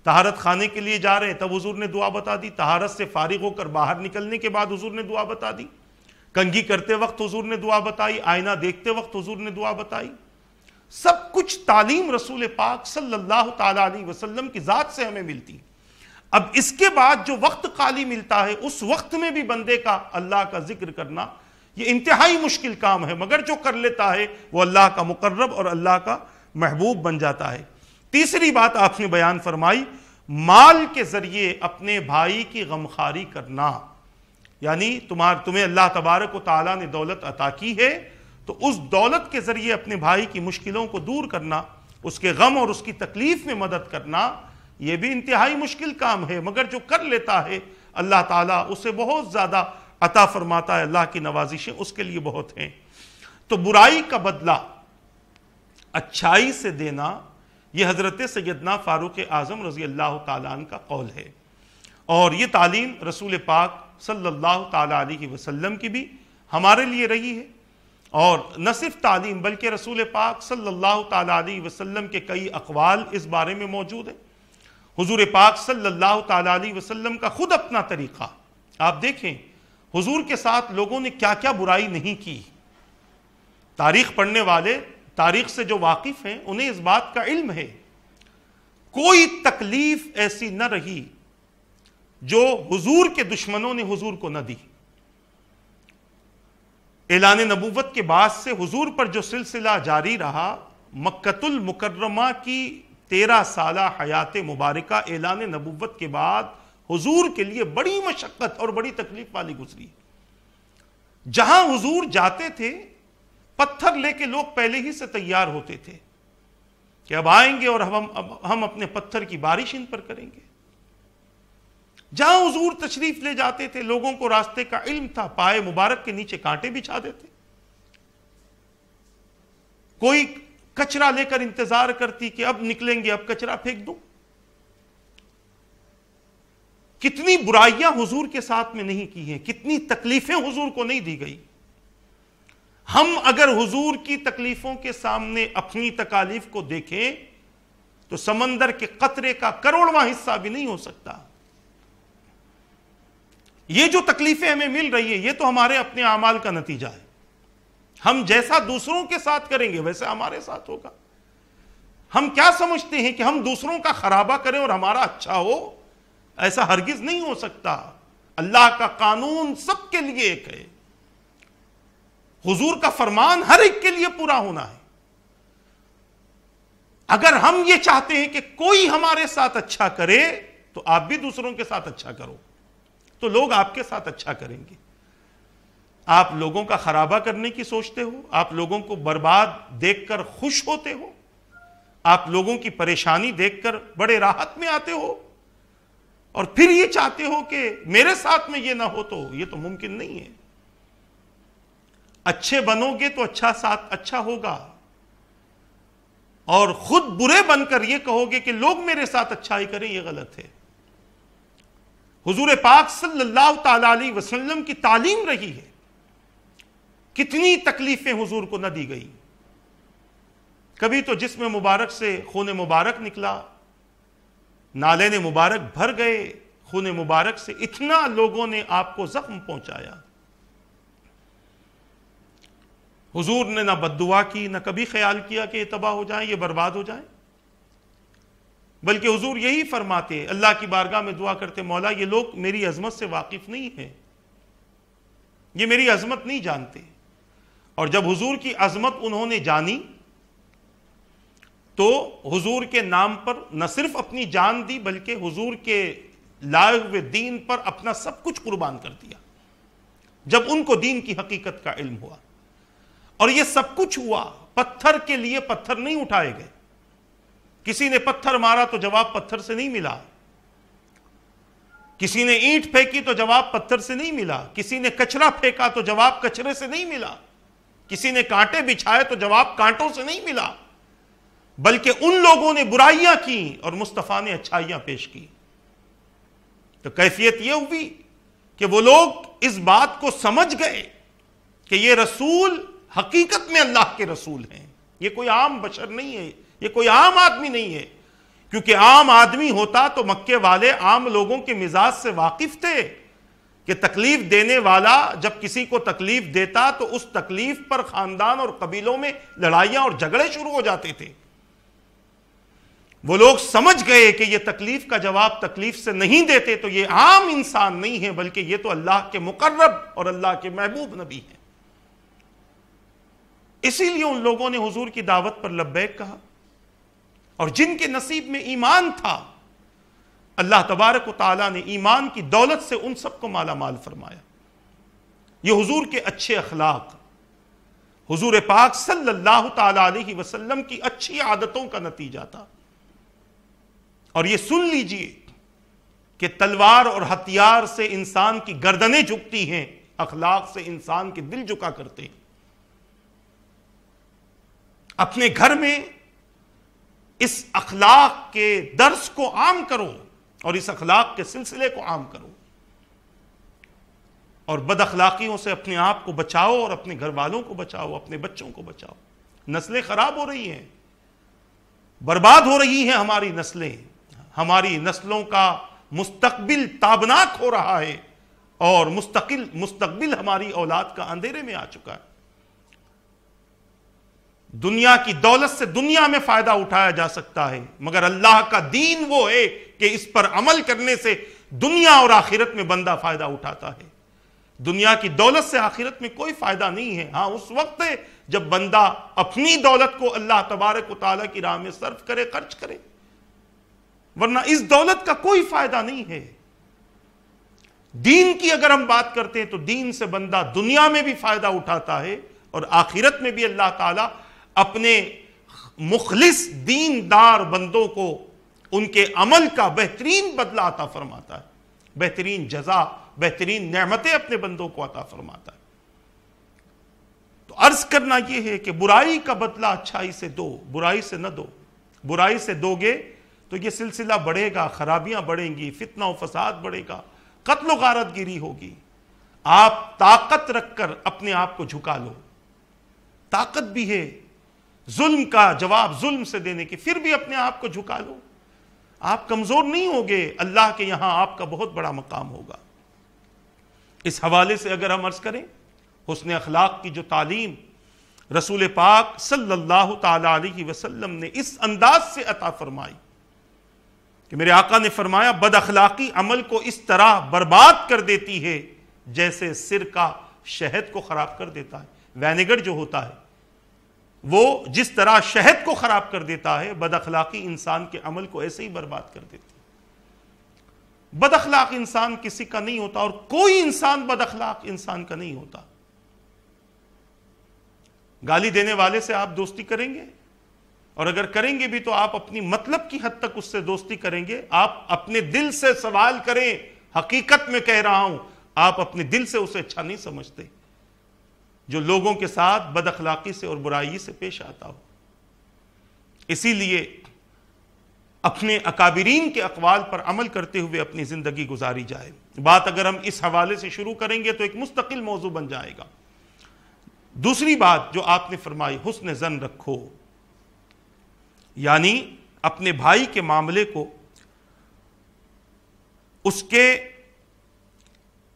طہارت خانے کے لیے جا رہے ہیں تب حضور نے دعا بتا دی، طہارت سے فارغ ہو کر باہر نکلنے کے بعد حضور نے دعا بتا دی، کنگھی کرتے وقت حضور نے دعا بتائی، آئینہ دیکھتے وقت حضور نے دعا بتائی۔ سب کچھ تعلیم رسول پاک صلی اللہ تعالیٰ علیہ وسلم کی ذات سے ہمیں ملتی۔ اب اس کے بعد جو وقت خالی ملتا ہے، اس وقت میں بھی بندے کا اللہ کا ذکر کرنا یہ انتہائی مشکل کام ہے، مگر جو کر لیتا ہے وہ اللہ کا مقرب اور اللہ کا محبوب بن جاتا ہے۔ تیسری بات آپ نے بیان فرمائی، مال کے ذریعے اپنے بھائی کی غمخواری کرنا، یعنی تمہیں اللہ تبارک و تعالیٰ نے دولت عطا کی ہے تو اس دولت کے ذریعے اپنے بھائی کی مشکلوں کو دور کرنا، اس کے غم اور اس کی تکلیف میں مدد کرنا، یہ بھی انتہائی مشکل کام ہے، مگر جو کر لیتا ہے اللہ تعالیٰ اسے بہت زیادہ عطا فرماتا ہے، اللہ کی نوازشیں اس کے لیے بہت ہیں۔ تو برائی کا بدلہ اچھائی سے دینا، یہ حضرت سیدنا فاروق اعظم رضی اللہ تعالیٰ عنہ کا قول ہے، اور یہ تعلیم رسول پاک صلی اللہ تعالیٰ علیہ وسلم کی بھی ہمارے لیے رہی ہے، اور نہ صرف تعلیم بلکہ رسول پاک صلی اللہ تعالیٰ علیہ وسلم کے کئی اقوال اس بارے میں موجود ہیں۔ حضور پاک صلی اللہ تعالیٰ علیہ وسلم کا خود اپنا طریقہ، آپ دیکھیں حضور کے ساتھ لوگوں نے کیا کیا برائی نہیں کی۔ تاریخ پڑھنے والے، تاریخ سے جو واقف ہیں، انہیں اس بات کا علم ہے، کوئی تکلیف ایسی نہ رہی جو حضور کے دشمنوں نے حضور کو نہ دی۔ اعلان نبوت کے بعد سے حضور پر جو سلسلہ جاری رہا، مکۃ المکرمہ کی 13 سالہ حیات مبارکہ اعلان نبوت کے بعد حضور کے لیے بڑی مشقت اور بڑی تکلیف والی گزری۔ جہاں حضور جاتے تھے پتھر لے کے لوگ پہلے ہی سے تیار ہوتے تھے کہ اب آئیں گے اور ہم اپنے پتھر کی بارش ان پر کریں گے۔ جہاں حضور تشریف لے جاتے تھے لوگوں کو راستے کا علم تھا، پائے مبارک کے نیچے کانٹے بچھا دیتے، کوئی کچرا لے کر انتظار کرتی کہ اب نکلیں گے اب کچرا پھینک دوں۔ کتنی برائیاں حضور کے ساتھ میں نہیں کی ہیں، کتنی تکلیفیں حضور کو نہیں دی گئی۔ ہم اگر حضور کی تکلیفوں کے سامنے اپنی تکالیف کو دیکھیں تو سمندر کے قطرے کا کروڑواں حصہ بھی نہیں ہو سکتا۔ یہ جو تکلیفیں ہمیں مل رہی ہیں یہ تو ہمارے اپنے اعمال کا نتیجہ ہے۔ ہم جیسا دوسروں کے ساتھ کریں گے ویسا ہمارے ساتھ ہوگا۔ ہم کیا سمجھتے ہیں کہ ہم دوسروں کا خرابہ کریں اور ہمارا اچھا ہو؟ ایسا ہرگز نہیں ہو سکتا۔ اللہ کا قانون سب کے لیے ایک ہے، حضور کا فرمان ہر ایک کے لیے پورا ہونا ہے۔ اگر ہم یہ چاہتے ہیں کہ کوئی ہمارے ساتھ اچھا کرے تو آپ بھی دوسروں کے ساتھ اچھا کرو، تو لوگ آپ کے ساتھ اچھا کریں گے۔ آپ لوگوں کا خرابہ کرنے کی سوچتے ہو، آپ لوگوں کو برباد دیکھ کر خوش ہوتے ہو، آپ لوگوں کی پریشانی دیکھ کر بڑے راحت میں آتے ہو، اور پھر یہ چاہتے ہو کہ میرے ساتھ میں یہ نہ ہو، تو یہ تو ممکن نہیں ہے۔ اچھے بنو گے تو اچھا ساتھ اچھا ہوگا، اور خود برے بن کر یہ کہو گے کہ لوگ میرے ساتھ اچھائی کریں، یہ غلط ہے۔ حضور پاک صلی اللہ تعالی علیہ وسلم کی تعلیم رہی ہے، کتنی تکلیفیں حضور کو نہ دی گئی۔ کبھی تو جسم مبارک سے خون مبارک نکلا، نالین مبارک بھر گئے خون مبارک سے، اتنا لوگوں نے آپ کو زخم پہنچایا۔ حضور نے نہ بد دعا کی، نہ کبھی خیال کیا کہ یہ تباہ ہو جائیں، یہ برباد ہو جائیں، بلکہ حضور یہی فرماتے، اللہ کی بارگاہ میں دعا کرتے، مولا یہ لوگ میری عظمت سے واقف نہیں ہیں، یہ میری عظمت نہیں جانتے۔ اور جب حضور کی عظمت انہوں نے جانی تو حضور کے نام پر نہ صرف اپنی جان دی، بلکہ حضور کے لائے ہوئے دین پر اپنا سب کچھ قربان کر دیا، جب ان کو دین کی حقیقت کا علم ہوا۔ اور یہ سب کچھ ہوا، پتھر کے لیے پتھر نہیں اٹھائے گئے، کسی نے پتھر مارا تو جواب پتھر سے نہیں ملا، کسی نے اینٹ پھینکی تو جواب پتھر سے نہیں ملا، کسی نے کچرا پھینکا تو جواب کچرے سے نہیں ملا، کسی نے کانٹے بچھائے تو جواب کانٹوں سے نہیں ملا، بلکہ ان لوگوں نے برائیاں کی اور مصطفیٰ نے اچھائیاں پیش کی۔ تو کیفیت یہ ہوئی کہ وہ لوگ اس بات کو سمجھ گئے کہ یہ رسول حقیقت میں اللہ کے رسول ہیں، یہ کوئی عام بشر نہیں ہے، یہ کوئی عام آدمی نہیں ہے، کیونکہ عام آدمی ہوتا تو مکے والے عام لوگوں کے مزاج سے واقف تھے کہ تکلیف دینے والا جب کسی کو تکلیف دیتا تو اس تکلیف پر خاندان اور قبیلوں میں لڑائیاں اور جھگڑے شروع ہو جاتے تھے۔ وہ لوگ سمجھ گئے کہ یہ تکلیف کا جواب تکلیف سے نہیں دیتے تو یہ عام انسان نہیں ہے، بلکہ یہ تو اللہ کے مقرب اور اللہ کے محبوب نبی ہیں۔ اسی لیے ان لوگوں نے حضور کی دعوت پر لبیک کہا، اور جن کے نصیب میں ایمان تھا اللہ تبارک و تعالیٰ نے ایمان کی دولت سے ان سب کو مالا مال فرمایا۔ یہ حضور کے اچھے اخلاق، حضور پاک صلی اللہ تعالی علیہ وسلم کی اچھی عادتوں کا نتیجہ تھا۔ اور یہ سن لیجئے کہ تلوار اور ہتھیار سے انسان کی گردنیں جھکتی ہیں، اخلاق سے انسان کے دل جھکا کرتے ہیں۔ اپنے گھر میں اس اخلاق کے درس کو عام کرو اور اس اخلاق کے سلسلے کو عام کرو، اور بد اخلاقیوں سے اپنے آپ کو بچاؤ اور اپنے گھر والوں کو بچاؤ، اپنے بچوں کو بچاؤ۔ نسلیں خراب ہو رہی ہیں، برباد ہو رہی ہیں ہماری نسلیں، ہماری نسلوں کا مستقبل تابناک ہو رہا ہے، اور مستقبل ہماری اولاد کا اندھیرے میں آ چکا ہے۔ دنیا کی دولت سے دنیا میں فائدہ اٹھایا جا سکتا ہے، مگر اللہ کا دین وہ ہے کہ اس پر عمل کرنے سے دنیا اور آخرت میں بندہ فائدہ اٹھاتا ہے۔ دنیا کی دولت سے آخرت میں کوئی فائدہ نہیں ہے، ہاں اس وقت ہے جب بندہ اپنی دولت کو اللہ تبارک و تعالیٰ کی راہ میں صرف کرے، خرچ کرے، ورنہ اس دولت کا کوئی فائدہ نہیں ہے۔ دین کی اگر ہم بات کرتے ہیں تو دین سے بندہ دنیا میں بھی فائدہ اٹھاتا ہے، اور آخرت میں بھی اللہ تعالیٰ اپنے مخلص دیندار بندوں کو ان کے عمل کا بہترین بدلہ عطا فرماتا ہے، بہترین جزا، بہترین نعمتیں اپنے بندوں کو عطا فرماتا ہے۔ تو عرض کرنا یہ ہے کہ برائی کا بدلہ اچھائی سے دو، برائی سے نہ دو۔ برائی سے دو گے تو یہ سلسلہ بڑھے گا، خرابیاں بڑھیں گی، فتنہ و فساد بڑھے گا، قتل و غارت گیری ہوگی۔ آپ طاقت رکھ کر اپنے آپ کو جھکا لو، طاقت بھی ہے ظلم کا جواب ظلم سے دینے کی، پھر بھی اپنے آپ کو جھکا لو، آپ کمزور نہیں ہوگے، اللہ کے یہاں آپ کا بہت بڑا مقام ہوگا۔ اس حوالے سے اگر ہم عرض کریں، حسن اخلاق کی جو تعلیم رسول پاک صلی اللہ تعالی علیہ وسلم نے اس انداز سے عطا فرمائی کہ میرے آقا نے فرمایا، بد اخلاقی عمل کو اس طرح برباد کر دیتی ہے جیسے سرکہ شہد کو خراب کر دیتا ہے۔ وینیگر جو ہوتا ہے وہ جس طرح شہد کو خراب کر دیتا ہے، بد اخلاقی انسان کے عمل کو ایسے ہی برباد کر دیتی ہے۔ بد اخلاق انسان کسی کا نہیں ہوتا، اور کوئی انسان بد اخلاق انسان کا نہیں ہوتا۔ گالی دینے والے سے آپ دوستی کریں گے؟ اور اگر کریں گے بھی تو آپ اپنی مطلب کی حد تک اس سے دوستی کریں گے. آپ اپنے دل سے سوال کریں, حقیقت میں کہہ رہا ہوں, آپ اپنے دل سے اسے اچھا نہیں سمجھتے جو لوگوں کے ساتھ بد اخلاقی سے اور برائی سے پیش آتا ہو. اسی لیے اپنے اکابرین کے اقوال پر عمل کرتے ہوئے اپنی زندگی گزاری جائے. بات اگر ہم اس حوالے سے شروع کریں گے تو ایک مستقل موضوع بن جائے گا. دوسری بات جو آپ نے فرمائی, حسن ظن رکھو, یعنی اپنے بھائی کے معاملے کو, اس کے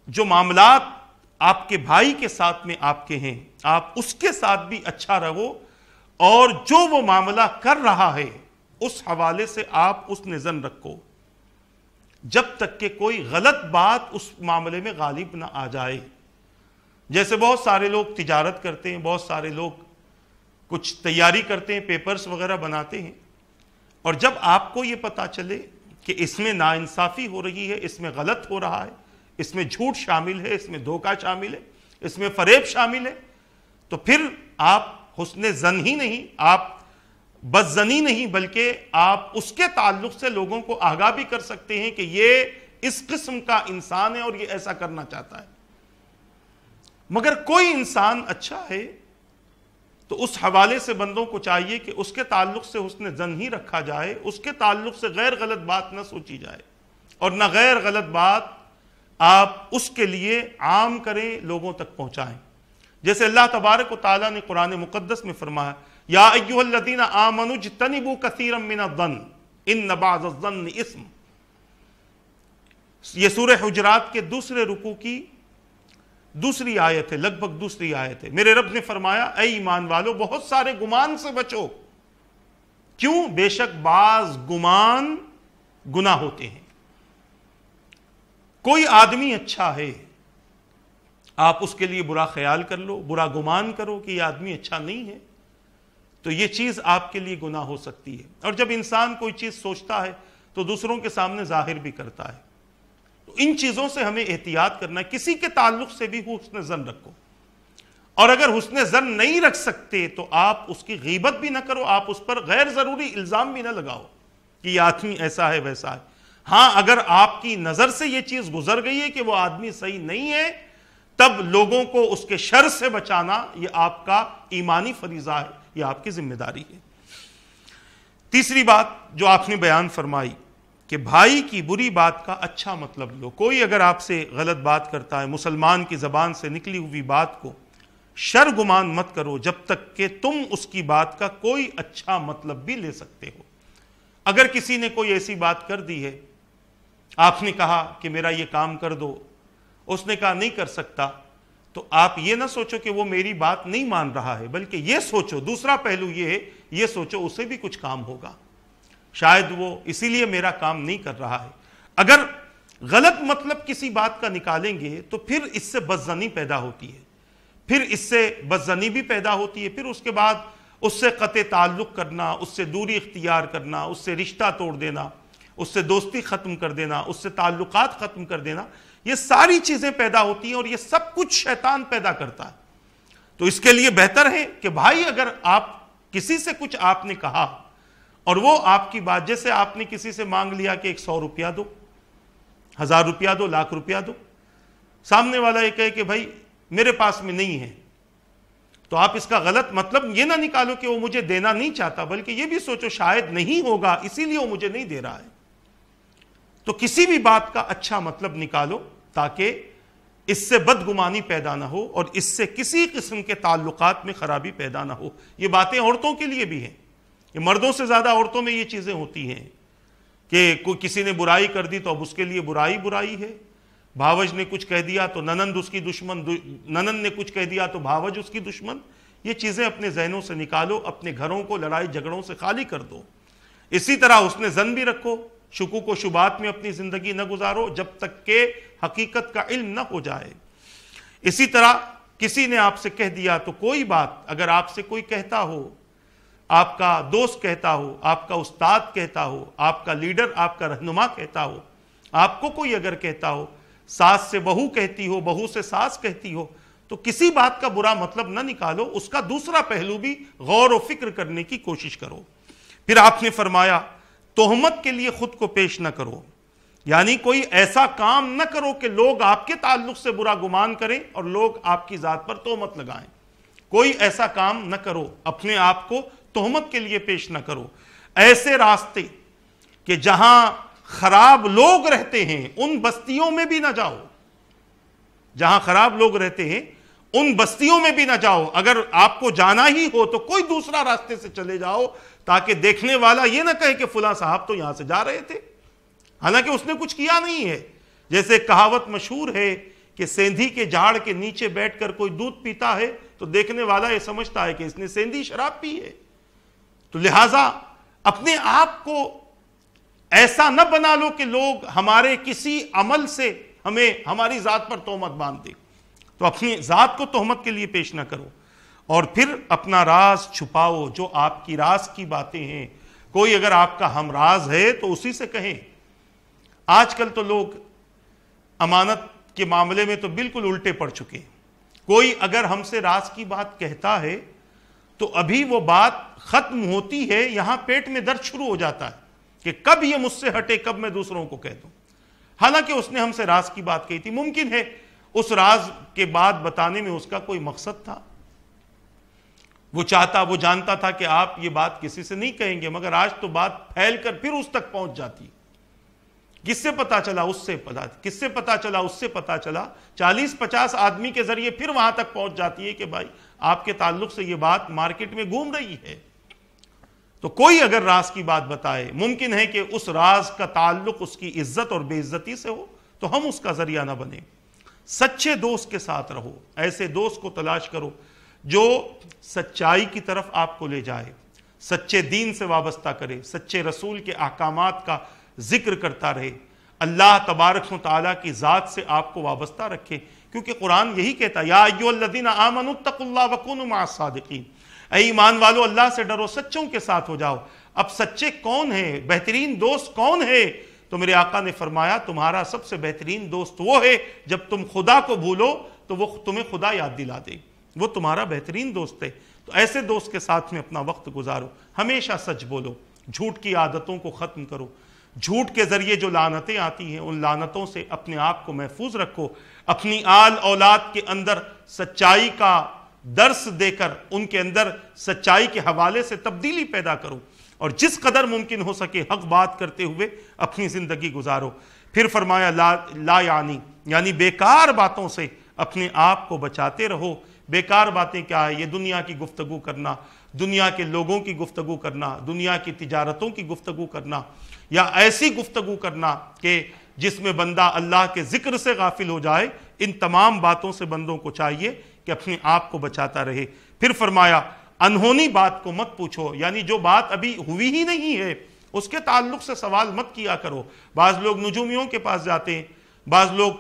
جو معاملات آپ کے بھائی کے ساتھ میں آپ کے ہیں, آپ اس کے ساتھ بھی اچھا رہو, اور جو وہ معاملہ کر رہا ہے اس حوالے سے آپ حسن ظن رکھو جب تک کہ کوئی غلط بات اس معاملے میں غالب نہ آ جائے. جیسے بہت سارے لوگ تجارت کرتے ہیں, بہت سارے لوگ کچھ تیاری کرتے ہیں, پیپرز وغیرہ بناتے ہیں, اور جب آپ کو یہ پتا چلے کہ اس میں ناانصافی ہو رہی ہے, اس میں غلط ہو رہا ہے, اس میں جھوٹ شامل ہے, اس میں دھوکہ شامل ہے, اس میں فریب شامل ہے, تو پھر آپ حسن ظن ہی نہیں, آپ بدظنی نہیں, بلکہ آپ اس کے تعلق سے لوگوں کو آگاہ بھی کر سکتے ہیں کہ یہ اس قسم کا انسان ہے اور یہ ایسا کرنا چاہتا ہے. مگر کوئی انسان اچھا ہے تو اس حوالے سے بندوں کو چاہیے کہ اس کے تعلق سے حسن ظن ہی رکھا جائے, اس کے تعلق سے غیر غلط بات نہ سوچی جائے, اور نہ غیر غلط بات آپ اس کے لیے عام کریں, لوگوں تک پہنچائیں. جیسے اللہ تبارک و تعالیٰ نے قرآن مقدس میں فرمایا, یا ایھا الذین آمنوا اجتنبوا کثیرا من الظن ان بعض الظن اثم. یہ سورہ حجرات کے دوسرے رکوع کی دوسری آیت ہے, لگ بھگ دوسری آیت ہے. میرے رب نے فرمایا, اے ایمان والو, بہت سارے گمان سے بچو. کیوں؟ بے شک بعض گمان گناہ ہوتے ہیں. کوئی آدمی اچھا ہے, آپ اس کے لیے برا خیال کر لو, برا گمان کرو کہ یہ آدمی اچھا نہیں ہے, تو یہ چیز آپ کے لیے گناہ ہو سکتی ہے. اور جب انسان کوئی چیز سوچتا ہے تو دوسروں کے سامنے ظاہر بھی کرتا ہے. تو ان چیزوں سے ہمیں احتیاط کرنا ہے. کسی کے تعلق سے بھی حسن ظن رکھو, اور اگر حسن ظن نہیں رکھ سکتے تو آپ اس کی غیبت بھی نہ کرو, آپ اس پر غیر ضروری الزام بھی نہ لگاؤ کہ یہ آدمی ایسا ہے ویسا ہے. ہاں, اگر آپ کی نظر سے یہ چیز گزر گئی ہے کہ وہ آدمی صحیح نہیں ہے, تب لوگوں کو اس کے شر سے بچانا یہ آپ کا ایمانی فریضہ ہے, یہ آپ کی ذمہ داری ہے. تیسری بات جو آپ نے بیان فرمائی کہ بھائی کی بری بات کا اچھا مطلب لو. کوئی اگر آپ سے غلط بات کرتا ہے, مسلمان کی زبان سے نکلی ہوئی بات کو شر گمان مت کرو جب تک کہ تم اس کی بات کا کوئی اچھا مطلب بھی لے سکتے ہو. اگر کسی نے کوئی ایسی بات کر دی ہے, آپ نے کہا کہ میرا یہ کام کر دو, اس نے کہا نہیں کر سکتا, تو آپ یہ نہ سوچو کہ وہ میری بات نہیں مان رہا ہے, بلکہ یہ سوچو, دوسرا پہلو یہ ہے, یہ سوچو اسے بھی کچھ کام ہوگا, شاید وہ اسی لیے میرا کام نہیں کر رہا ہے. اگر غلط مطلب کسی بات کا نکالیں گے تو پھر اس سے بدظنی پیدا ہوتی ہے, پھر اس سے بدظنی بھی پیدا ہوتی ہے, پھر اس کے بعد اس سے قطع تعلق کرنا, اس سے دوری اختیار کرنا, اس سے رشتہ توڑ دینا, اس سے دوستی ختم کر دینا, اس سے تعلقات ختم کر دینا, یہ ساری چیزیں پیدا ہوتی ہیں, اور یہ سب کچھ شیطان پیدا کرتا ہے. تو اس کے لیے بہتر ہے کہ بھائی, اگر آپ کسی سے کچھ آپ نے کہا اور وہ آپ کی بات, جیسے آپ نے کسی سے مانگ لیا کہ 100 روپیہ دو, 1000 روپیہ دو, لاکھ روپیہ دو, سامنے والا یہ کہے کہ بھائی میرے پاس میں نہیں ہے, تو آپ اس کا غلط مطلب یہ نہ نکالو کہ وہ مجھے دینا نہیں چاہتا, بلکہ یہ بھی سوچو شاید نہیں ہوگا اسی لیے وہ مجھے نہیں دے رہا ہے. تو کسی بھی بات کا اچھا مطلب نکالو تاکہ اس سے بدگمانی پیدا نہ ہو اور اس سے کسی قسم کے تعلقات میں خرابی پیدا نہ ہو. یہ باتیں عورتوں کے لیے بھی ہیں, یہ مردوں سے زیادہ عورتوں میں یہ چیزیں ہوتی ہیں کہ کوئی کسی نے برائی کر دی تو اب اس کے لیے برائی برائی ہے, بھاوج نے کچھ کہہ دیا تو ننند اس کی دشمن, ننند نے کچھ کہہ دیا تو بھاوج اس کی دشمن. یہ چیزیں اپنے ذہنوں سے نکالو, اپنے گھروں کو لڑائی جھگڑوں سے خالی کر دو. اسی طرح حسن ظن بھی رکھو, شکوک و شبہات میں اپنی زندگی نہ گزارو جب تک کہ حقیقت کا علم نہ ہو جائے. اسی طرح کسی نے آپ سے کہہ دیا تو کوئی بات اگر آپ سے کوئی کہتا ہو, آپ کا دوست کہتا ہو, آپ کا استاد کہتا ہو, آپ کا لیڈر, آپ کا رہنما کہتا ہو, آپ کو کوئی اگر کہتا ہو, ساس سے بہو کہتی ہو, بہو سے ساس کہتی ہو, تو کسی بات کا برا مطلب نہ نکالو, اس کا دوسرا پہلو بھی غور و فکر کرنے کی کوشش کرو. پھر آپ نے فرمایا تہمت کے لیے خود کو پیش نہ کرو، یعنی کوئی ایسا کام نہ کرو کہ لوگ آپ کے تعلق سے برا گمان کریں اور لوگ آپ کی ذات پر تہمت لگائیں۔ کوئی ایسا کام نہ کرو، اپنے آپ کو تہمت کے لیے پیش نہ کرو۔ ایسے راستے کہ جہاں خراب لوگ رہتے ہیں ان بستیوں میں بھی نہ جاؤ، جہاں خراب لوگ رہتے ہیں ان بستیوں میں بھی نہ جاؤ۔ اگر آپ کو جانا ہی ہو تو کوئی دوسرا راستے سے چلے جاؤ تاکہ دیکھنے والا یہ نہ کہے کہ فلاں صاحب تو یہاں سے جا رہے تھے، حالانکہ اس نے کچھ کیا نہیں ہے۔ جیسے کہاوت مشہور ہے کہ سیندھی کے جھاڑ کے نیچے بیٹھ کر کوئی دودھ پیتا ہے تو دیکھنے والا یہ سمجھتا ہے کہ اس نے سیندھی شراب پی ہے۔ تو لہٰذا اپنے آپ کو ایسا نہ بنا لو کہ لوگ ہمارے کسی عمل سے ہمیں ہماری ذات پر تہمت باندھ دے، تو اپنی ذات کو تہمت کے لیے پیش نہ کرو۔ اور پھر اپنا راز چھپاؤ، جو آپ کی راز کی باتیں ہیں، کوئی اگر آپ کا ہم راز ہے تو اسی سے کہیں۔ آج کل تو لوگ امانت کے معاملے میں تو بالکل الٹے پڑ چکے ہیں۔ کوئی اگر ہم سے راز کی بات کہتا ہے تو ابھی وہ بات ختم ہوتی ہے یہاں پیٹ میں درد شروع ہو جاتا ہے کہ کب یہ مجھ سے ہٹے، کب میں دوسروں کو کہہ دوں، حالانکہ اس نے ہم سے راز کی بات کہی تھی۔ ممکن ہے اس راز کے بعد بتانے میں اس کا کوئی مقصد تھا، وہ جانتا تھا کہ آپ یہ بات کسی سے نہیں کہیں گے، مگر آج تو بات پھیل کر پھر اس تک پہنچ جاتی۔ کس سے پتا چلا؟ اس سے پتا، کس سے پتا چلا؟ اس سے پتا چلا، 40-50 آدمی کے ذریعے پھر وہاں تک پہنچ جاتی ہے کہ بھائی آپ کے تعلق سے یہ بات مارکیٹ میں گھوم رہی ہے۔ تو کوئی اگر راز کی بات بتائے، ممکن ہے کہ اس راز کا تعلق اس کی عزت اور بے عزتی سے ہو، تو ہم اس کا ذریعہ نہ بنیں۔ سچے دوست کے ساتھ رہو، ایسے دوست کو تلاش کرو جو سچائی کی طرف آپ کو لے جائے، سچے دین سے وابستہ کرے، سچے رسول کے احکامات کا ذکر کرتا رہے، اللہ تبارک و تعالیٰ کی ذات سے آپ کو وابستہ رکھے، کیونکہ قرآن یہی کہتا ہے یا ایھا الذین آمنوا اتقوا اللہ وکونوا مع الصادقین، اے ایمان والو اللہ سے ڈرو، سچوں کے ساتھ ہو جاؤ۔ اب سچے کون ہیں؟ بہترین دوست کون ہے؟ تو میرے آقا نے فرمایا تمہارا سب سے بہترین دوست وہ ہے جب تم خدا کو بھولو تو وہ تمہیں خدا یاد دلا دے، وہ تمہارا بہترین دوست ہے۔ تو ایسے دوست کے ساتھ میں اپنا وقت گزارو، ہمیشہ سچ بولو، جھوٹ کی عادتوں کو ختم کرو، جھوٹ کے ذریعے جو لعنتیں آتی ہیں ان لعنتوں سے اپنے آپ کو محفوظ رکھو، اپنی آل اولاد کے اندر سچائی کا درس دے کر ان کے اندر سچائی کے حوالے سے تبدیلی پیدا کرو، اور جس قدر ممکن ہو سکے حق بات کرتے ہوئے اپنی زندگی گزارو۔ پھر فرمایا لا یعنی بیکار باتوں سے اپنے آپ کو بچاتے رہو۔ بیکار باتیں کیا ہے؟ یہ دنیا کی گفتگو کرنا، دنیا کے لوگوں کی گفتگو کرنا، دنیا کی تجارتوں کی گفتگو کرنا، یا ایسی گفتگو کرنا کہ جس میں بندہ اللہ کے ذکر سے غافل ہو جائے۔ ان تمام باتوں سے بندوں کو چاہیے کہ اپنے آپ کو بچاتا رہے۔ پھر فرمایا انہونی بات کو مت پوچھو، یعنی جو بات ابھی ہوئی ہی نہیں ہے اس کے تعلق سے سوال مت کیا کرو۔ بعض لوگ نجومیوں کے پاس جاتے ہیں، بعض لوگ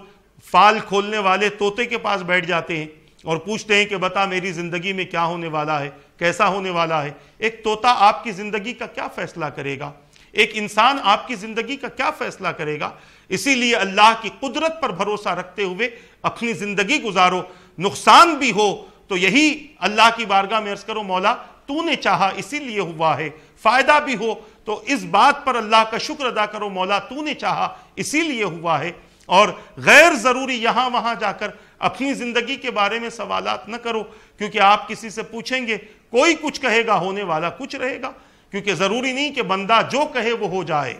فال کھولنے والے طوطے کے پاس بیٹھ جاتے ہیں اور پوچھتے ہیں کہ بتا میری زندگی میں کیا ہونے والا ہے، کیسا ہونے والا ہے۔ ایک طوطا آپ کی زندگی کا کیا فیصلہ کرے گا؟ ایک انسان آپ کی زندگی کا کیا فیصلہ کرے گا؟ اسی لیے اللہ کی قدرت پر بھروسہ رکھتے ہوئے اپنی زندگی گزارو۔ نقصان بھی ہو تو یہی اللہ کی بارگاہ میں عرض کرو مولا تو نے چاہا اسی لیے ہوا ہے، فائدہ بھی ہو تو اس بات پر اللہ کا شکر ادا کرو مولا تو نے چاہا اسی لیے ہوا ہے، اور غیر ضروری یہاں وہاں جا کر اپنی زندگی کے بارے میں سوالات نہ کرو، کیونکہ آپ کسی سے پوچھیں گے کوئی کچھ کہے گا، ہونے والا کچھ رہے گا، کیونکہ ضروری نہیں کہ بندہ جو کہے وہ ہو جائے،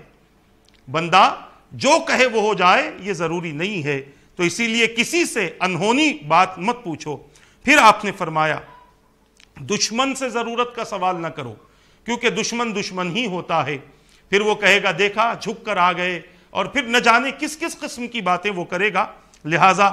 بندہ جو کہے وہ ہو جائے یہ ضروری نہیں ہے۔ تو اسی لیے کسی سے انہونی بات مت پوچھو۔ پھر آپ نے فرمایا دشمن سے ضرورت کا سوال نہ کرو، کیونکہ دشمن ہی ہوتا ہے، پھر وہ کہے گا دیکھا جھک کر آ گئے، اور پھر نہ جانے کس کس قسم کی باتیں وہ کرے گا۔ لہٰذا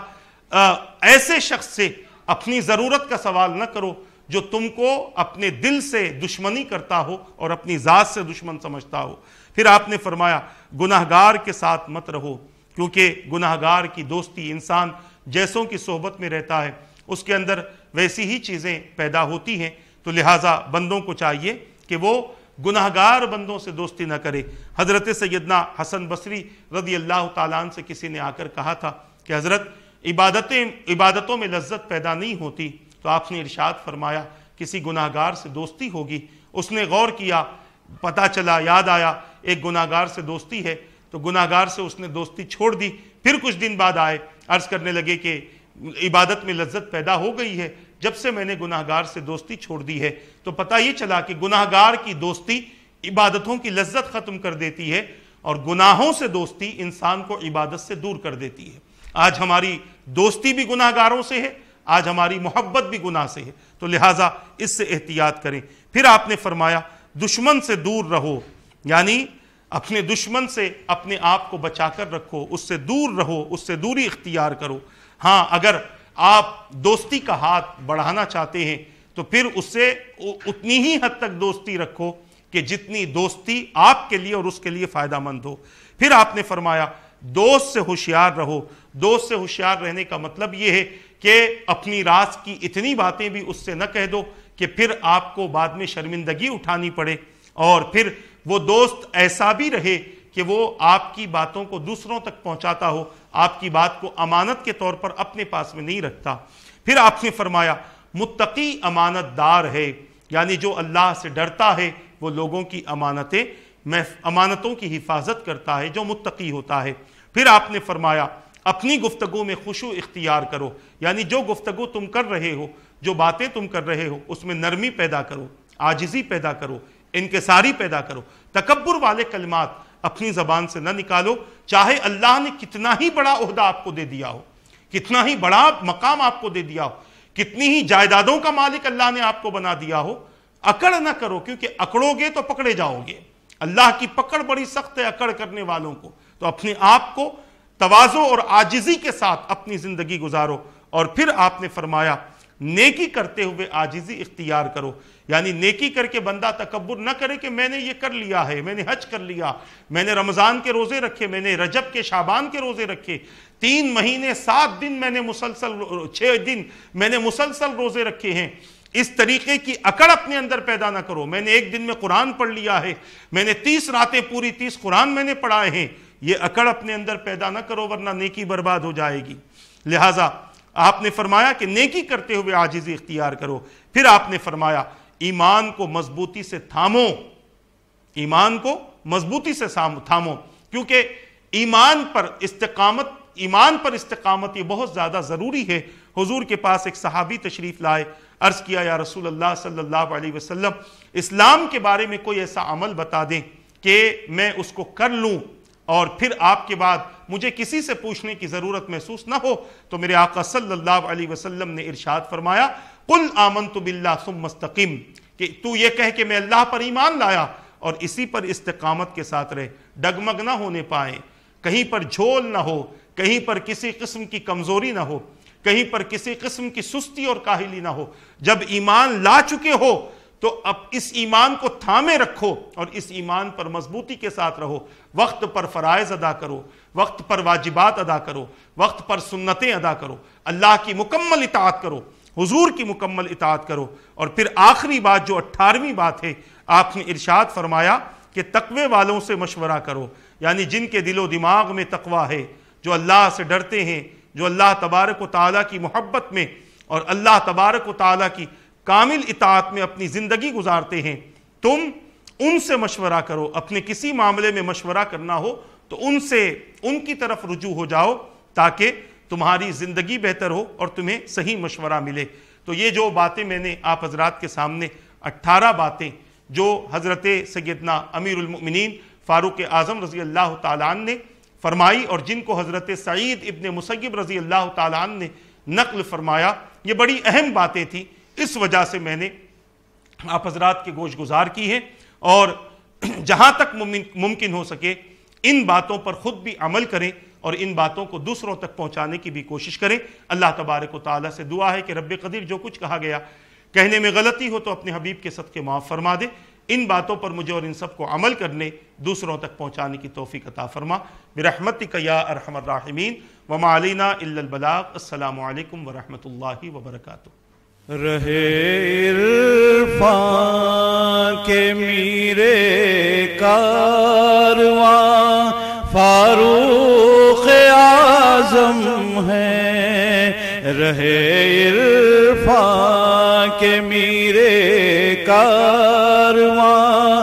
ایسے شخص سے اپنی ضرورت کا سوال نہ کرو جو تم کو اپنے دل سے دشمنی کرتا ہو اور اپنی ذات سے دشمن سمجھتا ہو۔ پھر آپ نے فرمایا گناہگار کے ساتھ مت رہو، کیونکہ گناہگار کی دوستی، انسان جیسوں کی صحبت میں رہتا ہے اس کے اندر ویسی ہی چیزیں پیدا ہوتی ہیں، تو لہٰذا بندوں کو چاہیے کہ وہ گناہگار بندوں سے دوستی نہ کرے۔ حضرت سیدنا حسن بصری رضی اللہ تعالیٰ عنہ سے کسی نے آ کر کہا تھا کہ حضرت عبادتوں میں لذت پیدا نہیں ہوتی، تو آپ نے ارشاد فرمایا کسی گناہگار سے دوستی ہوگی۔ اس نے غور کیا، پتہ چلا، یاد آیا ایک گناہگار سے دوستی ہے، تو گناہگار سے اس نے دوستی چھوڑ دی. پھر کچھ دن بعد آئے، عرض کرنے لگے کہ عبادت میں لذت پیدا ہو گئی ہے جب سے میں نے گناہگار سے دوستی چھوڑ دی ہے. تو پتہ یہ چلا کہ گناہگار کی دوستی عبادتوں کی لذت ختم کر دیتی ہے، اور گناہوں سے دوستی انسان کو عبادت سے دور کر دیتی ہے. آج ہماری دوستی بھی گناہگاروں سے ہے، آج ہماری محبت بھی گناہ سے ہے، تو لہٰذا اس سے احتیاط کریں. پھر آپ نے فرمایا دشمن سے دور رہو، یعنی اپنے دشمن سے اپنے آپ کو بچا کر رکھو، اس سے دور رہو، اس سے دوری اختیار کرو. ہاں اگر آپ دوستی کا ہاتھ بڑھانا چاہتے ہیں تو پھر اس سے اتنی ہی حد تک دوستی رکھو کہ جتنی دوستی آپ کے لیے اور اس کے لیے فائدہ مند ہو. پھر آپ نے فرمایا دوست سے ہوشیار رہو. دوست سے ہوشیار رہنے کا مطلب یہ ہے کہ اپنی راز کی اتنی باتیں بھی اس سے نہ کہہ دو کہ پھر آپ کو بعد میں شرمندگی اٹھانی پڑے، اور پھر وہ دوست ایسا بھی رہے کہ وہ آپ کی باتوں کو دوسروں تک پہنچاتا ہو، آپ کی بات کو امانت کے طور پر اپنے پاس میں نہیں رکھتا. پھر آپ نے فرمایا متقی امانت دار ہے، یعنی جو اللہ سے ڈرتا ہے وہ لوگوں کی امانتوں کی حفاظت کرتا ہے، جو متقی ہوتا ہے. پھر آپ نے فرمایا اپنی گفتگو میں خشوع اختیار کرو، یعنی جو گفتگو تم کر رہے ہو، جو باتیں تم کر رہے ہو، اس میں نرمی پیدا کرو، عاجزی پیدا کرو، انکساری پیدا کرو. تکبر والے کلمات اپنی زبان سے نہ نکالو، چاہے اللہ نے کتنا ہی بڑا عہدہ آپ کو دے دیا ہو، کتنا ہی بڑا مقام آپ کو دے دیا ہو، کتنی ہی جائیدادوں کا مالک اللہ نے آپ کو بنا دیا ہو، اکڑ نہ کرو، کیونکہ اکڑو گے تو پکڑے جاؤ گے. اللہ کی پکڑ بڑی سخت ہے اکڑ کرنے والوں کو. تو اپنے آپ کو تواضع اور عاجزی کے ساتھ اپنی زندگی گزارو. اور پھر آپ نے فرمایا نیکی کرتے ہوئے عاجزی اختیار کرو، یعنی نیکی کر کے بندہ تکبر نہ کرے کہ میں نے یہ کر لیا ہے، میں نے حج کر لیا، میں نے رمضان کے روزے رکھے، میں نے رجب کے شعبان کے روزے رکھے، 3 مہینے 7 دن میں نے مسلسل 6 دن میں نے مسلسل روزے رکھے ہیں. اس طریقے کی اکڑ اپنے اندر پیدا نہ کرو. میں نے ایک دن میں قرآن پڑھ لیا ہے، میں نے 30 راتیں پوری 30 قرآن میں نے پڑھائے ہیں. یہ اکڑ اپنے اندر پیدا نہ کرو ورنہ نیکی برباد ہو جائے گی. لہٰذا آپ نے فرمایا کہ نیکی کرتے ہوئے عاجزی اختیار کرو. پھر آپ نے فرمایا ایمان کو مضبوطی سے تھامو، ایمان کو مضبوطی سے تھامو، کیونکہ ایمان پر استقامت یہ بہت زیادہ ضروری ہے. حضور کے پاس ایک صحابی تشریف لائے، عرض کیا یا رسول اللہ صلی اللہ علیہ وسلم اسلام کے بارے میں کوئی ایسا عمل بتا دیں کہ میں اس کو کر لوں اور پھر آپ کے بعد مجھے کسی سے پوچھنے کی ضرورت محسوس نہ ہو. تو میرے آقا صلی اللہ علیہ وسلم نے ارشاد فرمایا قل آمنت باللہ ثم استقم، کہ تو یہ کہہ کہ میں اللہ پر ایمان لایا اور اسی پر استقامت کے ساتھ رہے، ڈگمگ نہ ہونے پائیں، کہیں پر جھول نہ ہو، کہیں پر کسی قسم کی کمزوری نہ ہو، کہیں پر کسی قسم کی سستی اور کاہلی نہ ہو. جب ایمان لا چکے ہو تو اب اس ایمان کو تھامے رکھو اور اس ایمان پر مضبوطی کے ساتھ رہو. وقت پر فرائض ادا کرو، وقت پر واجبات ادا کرو، وقت پر سنتیں ادا کرو، اللہ کی مکمل اطاعت کرو، حضور کی مکمل اطاعت کرو. اور پھر آخری بات جو 18ویں بات ہے، آپ نے ارشاد فرمایا کہ تقوی والوں سے مشورہ کرو، یعنی جن کے دل و دماغ میں تقوی ہے، جو اللہ سے ڈرتے ہیں، جو اللہ تبارک و تعالیٰ کی محبت میں اور اللہ تبارک و تعالیٰ کی کامل اطاعت میں اپنی زندگی گزارتے ہیں. تم ان سے مشورہ کرو. اپنے کسی معاملے میں مشورہ کرنا ہو تو ان کی طرف رجوع ہو جاؤ تاکہ تمہاری زندگی بہتر ہو اور تمہیں صحیح مشورہ ملے. تو یہ جو باتیں میں نے آپ حضرات کے سامنے 18 باتیں جو حضرت سیدنا امیر المؤمنین فاروق اعظم رضی اللہ تعالیٰ عنہ نے فرمائی اور جن کو حضرت سعید ابن مسیب رضی اللہ تعالیٰ عنہ نے نقل فرمایا، یہ بڑی اہم باتیں تھیں. اس وجہ سے میں نے آپ حضرات کے گوش گزار کی ہے، اور جہاں تک ممکن ہو سکے ان باتوں پر خود بھی عمل کریں اور ان باتوں کو دوسروں تک پہنچانے کی بھی کوشش کریں. اللہ تبارک و تعالیٰ سے دعا ہے کہ رب قدیر جو کچھ کہا گیا کہنے میں غلطی ہو تو اپنے حبیب کے صدقے معاف فرما دے. ان باتوں پر مجھے اور ان سب کو عمل کرنے، دوسروں تک پہنچانے کی توفیق عطا فرما برحمتک یا ارحم الراحمین. وما علینا الا البلاغ. السلام علیکم ورحمۃ اللہ وبرکاتہ. رہے عرفان کے میرے کارواں فاروق اعظم ہے، رہے عرفان کے میرے کارواں